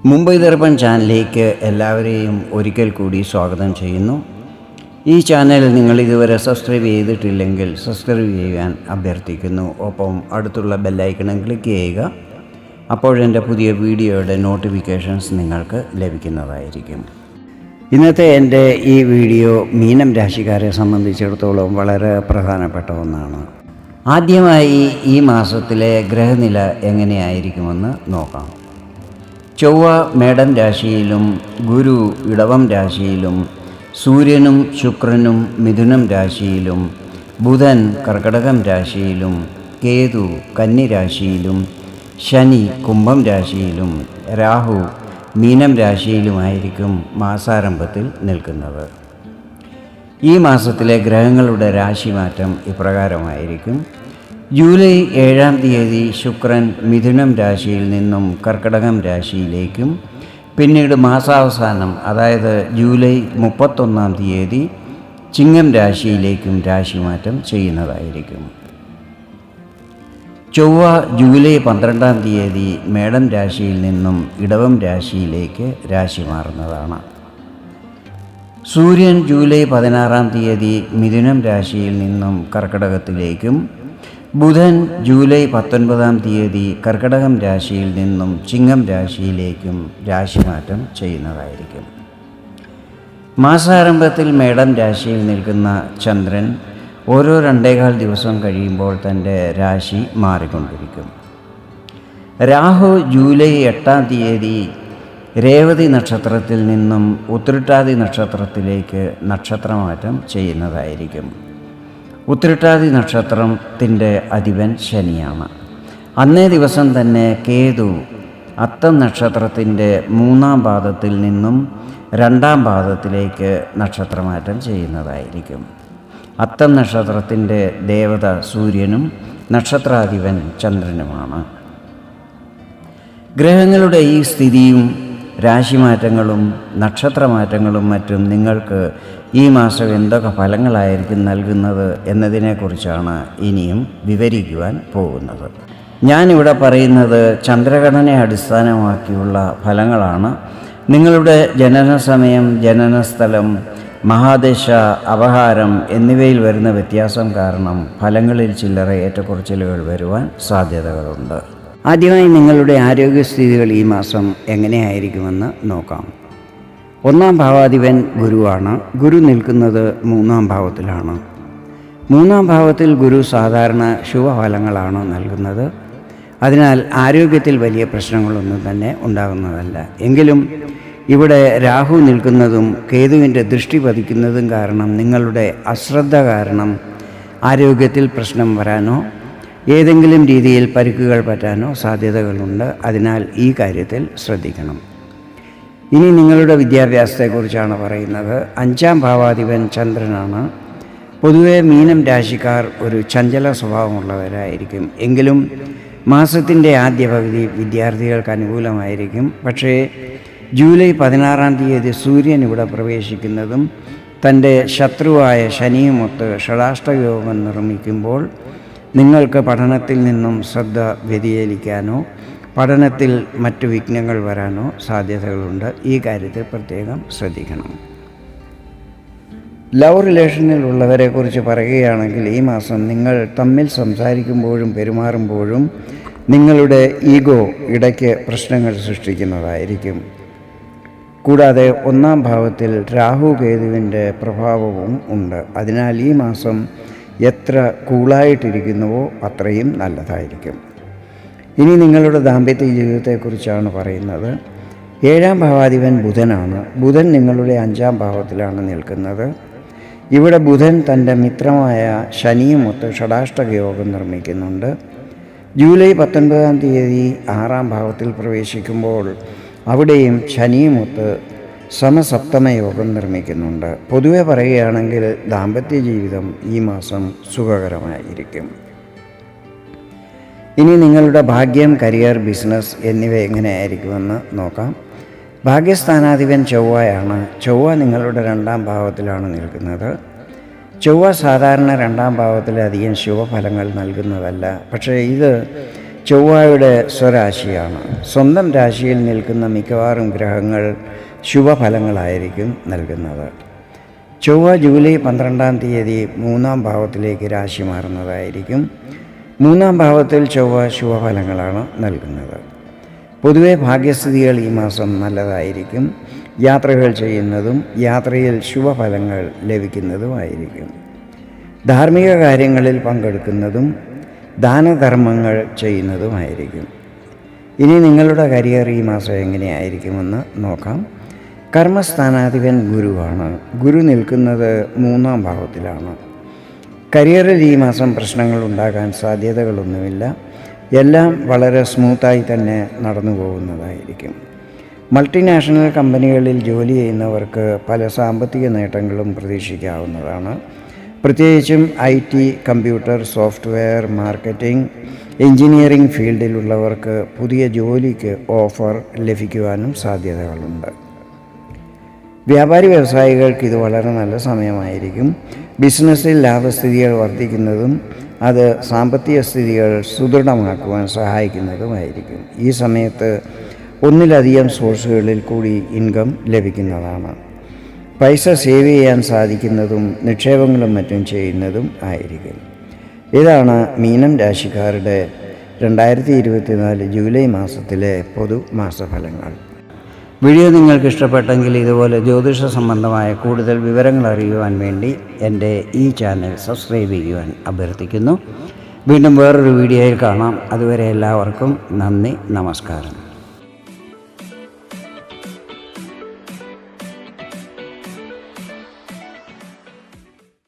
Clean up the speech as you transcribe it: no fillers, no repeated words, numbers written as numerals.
മുംബൈ ദർപ്പൺ ചാനലിലേക്ക് എല്ലാവരെയും ഒരിക്കൽ കൂടി സ്വാഗതം ചെയ്യുന്നു. ഈ ചാനൽ നിങ്ങൾ ഇതുവരെ സബ്സ്ക്രൈബ് ചെയ്തിട്ടില്ലെങ്കിൽ സബ്സ്ക്രൈബ് ചെയ്യാൻ അഭ്യർത്ഥിക്കുന്നു. ഒപ്പം അടുത്തുള്ള ബെല്ലൈക്കണും ക്ലിക്ക് ചെയ്യുക. അപ്പോഴെൻ്റെ പുതിയ വീഡിയോയുടെ നോട്ടിഫിക്കേഷൻസ് നിങ്ങൾക്ക് ലഭിക്കുന്നതായിരിക്കും. ഇന്നത്തെ എൻ്റെ ഈ വീഡിയോ മീനം രാശിക്കാരെ സംബന്ധിച്ചിടത്തോളം വളരെ പ്രധാനപ്പെട്ട ഒന്നാണ്. ആദ്യമായി ഈ മാസത്തിലെ ഗ്രഹനില എങ്ങനെയായിരിക്കുമെന്ന് നോക്കാം. ചൊവ്വ മേടം രാശിയിലും ഗുരു ഇടവം രാശിയിലും സൂര്യനും ശുക്രനും മിഥുനം രാശിയിലും ബുധൻ കർക്കടകം രാശിയിലും കേതു കന്നി രാശിയിലും ശനി കുംഭം രാശിയിലും രാഹു മീനം രാശിയിലുമായിരിക്കും മാസാരംഭത്തിൽ നിൽക്കുന്നത്. ഈ മാസത്തിലെ ഗ്രഹങ്ങളുടെ രാശിമാറ്റം ഇപ്രകാരമായിരിക്കും. ജൂലൈ 7-ാം തീയതി ശുക്രൻ മിഥുനം രാശിയിൽ നിന്നും കർക്കടകം രാശിയിലേക്കും പിന്നീട് മാസാവസാനം അതായത് ജൂലൈ 31-ാം തീയതി ചിങ്ങം രാശിയിലേക്കും രാശിമാറ്റം ചെയ്യുന്നതായിരിക്കും. ചൊവ്വ ജൂലൈ 12-ാം തീയതി മേടം രാശിയിൽ നിന്നും ഇടവം രാശിയിലേക്ക് രാശി മാറുന്നതാണ്. സൂര്യൻ ജൂലൈ 16-ാം തീയതി മിഥുനം രാശിയിൽ നിന്നും കർക്കടകത്തിലേക്കും ബുധൻ ജൂലൈ 19-ാം തീയതി കർക്കടകം രാശിയിൽ നിന്നും ചിങ്ങം രാശിയിലേക്കും രാശിമാറ്റം ചെയ്യുന്നതായിരിക്കും. മാസാരംഭത്തിൽ മേടം രാശിയിൽ നിൽക്കുന്ന ചന്ദ്രൻ ഓരോ 2.25 ദിവസം കഴിയുമ്പോൾ തൻ്റെ രാശി മാറിക്കൊണ്ടിരിക്കും. രാഹു ജൂലൈ 8-ാം തീയതി രേവതി നക്ഷത്രത്തിൽ നിന്നും ഉത്രട്ടാതി നക്ഷത്രത്തിലേക്ക് നക്ഷത്രമാറ്റം ചെയ്യുന്നതായിരിക്കും. ഉത്രട്ടാതി നക്ഷത്രത്തിൻ്റെ അധിപൻ ശനിയാണ്. അന്നേ ദിവസം തന്നെ കേതു അത്തം നക്ഷത്രത്തിൻ്റെ 3-ാം പാദത്തിൽ നിന്നും 2-ാം പാദത്തിലേക്ക് നക്ഷത്രമാറ്റം ചെയ്യുന്നതായിരിക്കും. അത്തം നക്ഷത്രത്തിൻ്റെ ദേവത സൂര്യനും നക്ഷത്രാധിപൻ ചന്ദ്രനുമാണ്. ഗ്രഹങ്ങളുടെ ഈ സ്ഥിതിയും രാശിമാറ്റങ്ങളും നക്ഷത്രമാറ്റങ്ങളും മറ്റും നിങ്ങൾക്ക് ഈ മാസം എന്തൊക്കെ ഫലങ്ങളായിരിക്കും നൽകുന്നത് എന്നതിനെക്കുറിച്ചാണ് ഇനിയും വിവരിക്കുവാൻ പോകുന്നത്. ഞാനിവിടെ പറയുന്നത് ചന്ദ്രഘടനയെ അടിസ്ഥാനമാക്കിയുള്ള ഫലങ്ങളാണ്. നിങ്ങളുടെ ജനന സമയം, ജനനസ്ഥലം, മഹാദശ, അപഹാരം എന്നിവയിൽ വരുന്ന വ്യത്യാസം കാരണം ഫലങ്ങളിൽ ചില്ലറ ഏറ്റക്കുറച്ചിലുകൾ വരുവാൻ സാധ്യതകളുണ്ട്. ആദ്യമായി നിങ്ങളുടെ ആരോഗ്യസ്ഥിതികൾ ഈ മാസം എങ്ങനെയായിരിക്കുമെന്ന് നോക്കാം. 1-ാം ഭാവാധിപൻ ഗുരുവാണ്. ഗുരു നിൽക്കുന്നത് 3-ാം ഭാവത്തിലാണ്. 3-ാം ഭാവത്തിൽ ഗുരു സാധാരണ ശുഭഫലങ്ങളാണ് നൽകുന്നത്. അതിനാൽ ആരോഗ്യത്തിൽ വലിയ പ്രശ്നങ്ങളൊന്നും തന്നെ ഉണ്ടാകുന്നതല്ല. എങ്കിലും ഇവിടെ രാഹു നിൽക്കുന്നതും കേതുവിൻ്റെ ദൃഷ്ടി പതിക്കുന്നതും കാരണം നിങ്ങളുടെ അശ്രദ്ധ കാരണം ആരോഗ്യത്തിൽ പ്രശ്നം വരാനോ ഏതെങ്കിലും രീതിയിൽ പരിക്കുകൾ പറ്റാനോ സാധ്യതകളുണ്ട്. അതിനാൽ ഈ കാര്യത്തിൽ ശ്രദ്ധിക്കണം. ഇനി നിങ്ങളുടെ വിദ്യാഭ്യാസത്തെക്കുറിച്ചാണ് പറയുന്നത്. 5-ാം ഭാവാധിപൻ ചന്ദ്രനാണ്. പൊതുവെ മീനം രാശിക്കാർ ഒരു ചഞ്ചല സ്വഭാവമുള്ളവരായിരിക്കും. എങ്കിലും മാസത്തിൻ്റെ ആദ്യ പകുതി വിദ്യാർത്ഥികൾക്ക് അനുകൂലമായിരിക്കും. പക്ഷേ ജൂലൈ 16-ാം തീയതി സൂര്യൻ ഇവിടെ പ്രവേശിക്കുന്നതും തൻ്റെ ശത്രുവായ ശനിയുമൊത്ത് ഷടാഷ്ടയോഗം നിർമ്മിക്കുമ്പോൾ നിങ്ങൾക്ക് പഠനത്തിൽ നിന്നും ശ്രദ്ധ വ്യതിചലിക്കാനോ പഠനത്തിൽ മറ്റു വിഘ്നങ്ങൾ വരാനോ സാധ്യതകളുണ്ട്. ഈ കാര്യത്തിൽ പ്രത്യേകം ശ്രദ്ധിക്കണം. ലവ് റിലേഷനിലുള്ളവരെക്കുറിച്ച് പറയുകയാണെങ്കിൽ ഈ മാസം നിങ്ങൾ തമ്മിൽ സംസാരിക്കുമ്പോഴും പെരുമാറുമ്പോഴും നിങ്ങളുടെ ഈഗോ ഇടയ്ക്ക് പ്രശ്നങ്ങൾ സൃഷ്ടിക്കുന്നതായിരിക്കും. കൂടാതെ 1-ാം ഭാവത്തിൽ രാഹു കേതുവിൻ്റെ പ്രഭാവവും ഉണ്ട്. അതിനാൽ ഈ മാസം എത്ര കൂളായിട്ടിരിക്കുന്നുവോ അത്രയും നല്ലതായിരിക്കും. ഇനി നിങ്ങളുടെ ദാമ്പത്യ ജീവിതത്തെക്കുറിച്ചാണ് പറയുന്നത്. 7-ാം ഭാവാധിപൻ ബുധനാണ്. ബുധൻ നിങ്ങളുടെ 5-ാം ഭാവത്തിലാണ് നിൽക്കുന്നത്. ഇവിടെ ബുധൻ തൻ്റെ മിത്രമായ ശനിയുമൊത്ത് ഷടാഷ്ടകയോഗം നിർമ്മിക്കുന്നുണ്ട്. ജൂലൈ 19-ാം തീയതി 6-ാം ഭാവത്തിൽ പ്രവേശിക്കുമ്പോൾ അവിടെയും ശനിയുമൊത്ത് സമസപ്തമയോഗം നിർമ്മിക്കുന്നുണ്ട്. പൊതുവെ പറയുകയാണെങ്കിൽ ദാമ്പത്യ ജീവിതം ഈ മാസം സുഖകരമായിരിക്കും. ഇനി നിങ്ങളുടെ ഭാഗ്യം, കരിയർ, ബിസിനസ് എന്നിവ എങ്ങനെയായിരിക്കുമെന്ന് നോക്കാം. ഭാഗ്യസ്ഥാനാധിപൻ ചൊവ്വയാണ്. ചൊവ്വ നിങ്ങളുടെ 2-ാം ഭാവത്തിലാണ് നിൽക്കുന്നത്. ചൊവ്വ സാധാരണ 2-ാം ഭാവത്തിൽ അധികം ശുഭഫലങ്ങൾ നൽകുന്നതല്ല. പക്ഷേ ഇത് ചൊവ്വയുടെ സ്വരാശിയാണ്. സ്വന്തം രാശിയിൽ നിൽക്കുന്ന മിക്കവാറും ഗ്രഹങ്ങൾ ശുഭഫലങ്ങളായിരിക്കും നൽകുന്നത്. ചൊവ്വ ജൂലൈ 12-ാം തീയതി 3-ാം ഭാവത്തിലേക്ക് രാശി മാറുന്നതായിരിക്കും. 3-ാം ഭാവത്തിൽ ചൊവ്വ ശുഭഫലങ്ങളാണ് നൽകുന്നത്. പൊതുവെ ഭാഗ്യസ്ഥിതികൾ ഈ മാസം നല്ലതായിരിക്കും. യാത്രകൾ ചെയ്യുന്നതും യാത്രയിൽ ശുഭഫലങ്ങൾ ലഭിക്കുന്നതുമായിരിക്കും. ധാർമ്മിക കാര്യങ്ങളിൽ പങ്കെടുക്കുന്നതും ദാനധർമ്മങ്ങൾ ചെയ്യുന്നതുമായിരിക്കും. ഇനി നിങ്ങളുടെ കരിയർ ഈ മാസം എങ്ങനെയായിരിക്കുമെന്ന് നോക്കാം. കർമ്മസ്ഥാനാധിപൻ ഗുരുവാണ്. ഗുരു നിൽക്കുന്നത് 3-ാം ഭാവത്തിലാണ്. കരിയറിൽ ഈ മാസം പ്രശ്നങ്ങൾ ഉണ്ടാകാൻ സാധ്യതകളൊന്നുമില്ല. എല്ലാം വളരെ സ്മൂത്തായി തന്നെ നടന്നു പോകുന്നതായിരിക്കും. മൾട്ടിനാഷണൽ കമ്പനികളിൽ ജോലി ചെയ്യുന്നവർക്ക് പല സാമ്പത്തിക നേട്ടങ്ങളും പ്രതീക്ഷിക്കാവുന്നതാണ്. പ്രത്യേകിച്ചും IT, computer, software, marketing, engineering ഫീൽഡിലുള്ളവർക്ക് പുതിയ ജോലിക്ക് ഓഫർ ലഭിക്കുവാനും സാധ്യതകളുണ്ട്. വ്യാപാരി വ്യവസായികൾക്ക് ഇത് വളരെ നല്ല സമയമായിരിക്കും. ബിസിനസ്സിൽ ലാഭസ്ഥിതികൾ വർദ്ധിക്കുന്നതും അത് സാമ്പത്തിക സ്ഥിതികൾ സുദൃഢമാക്കുവാൻ സഹായിക്കുന്നതുമായിരിക്കും. ഈ സമയത്ത് ഒന്നിലധികം സോഴ്സുകളിൽ കൂടി ഇൻകം ലഭിക്കുന്നതാണ്. പൈസ സേവ് ചെയ്യാൻ സാധിക്കുന്നതും നിക്ഷേപങ്ങളും മറ്റും ചെയ്യുന്നതും ആയിരിക്കും. ഇതാണ് മീനം രാശിക്കാരുടെ 2024 ജൂലൈ മാസത്തിലെ പൊതുമാസഫലങ്ങൾ. വീഡിയോ നിങ്ങൾക്ക് ഇഷ്ടപ്പെട്ടെങ്കിൽ ഇതുപോലെ ജ്യോതിഷ സംബന്ധമായ കൂടുതൽ വിവരങ്ങൾ അറിയുവാൻ വേണ്ടി എൻ്റെ ഈ ചാനൽ സബ്സ്ക്രൈബ് ചെയ്യുവാൻ അഭ്യർത്ഥിക്കുന്നു. വീണ്ടും വേറൊരു വീഡിയോയിൽ കാണാം. അതുവരെ എല്ലാവർക്കും നന്ദി, നമസ്കാരം.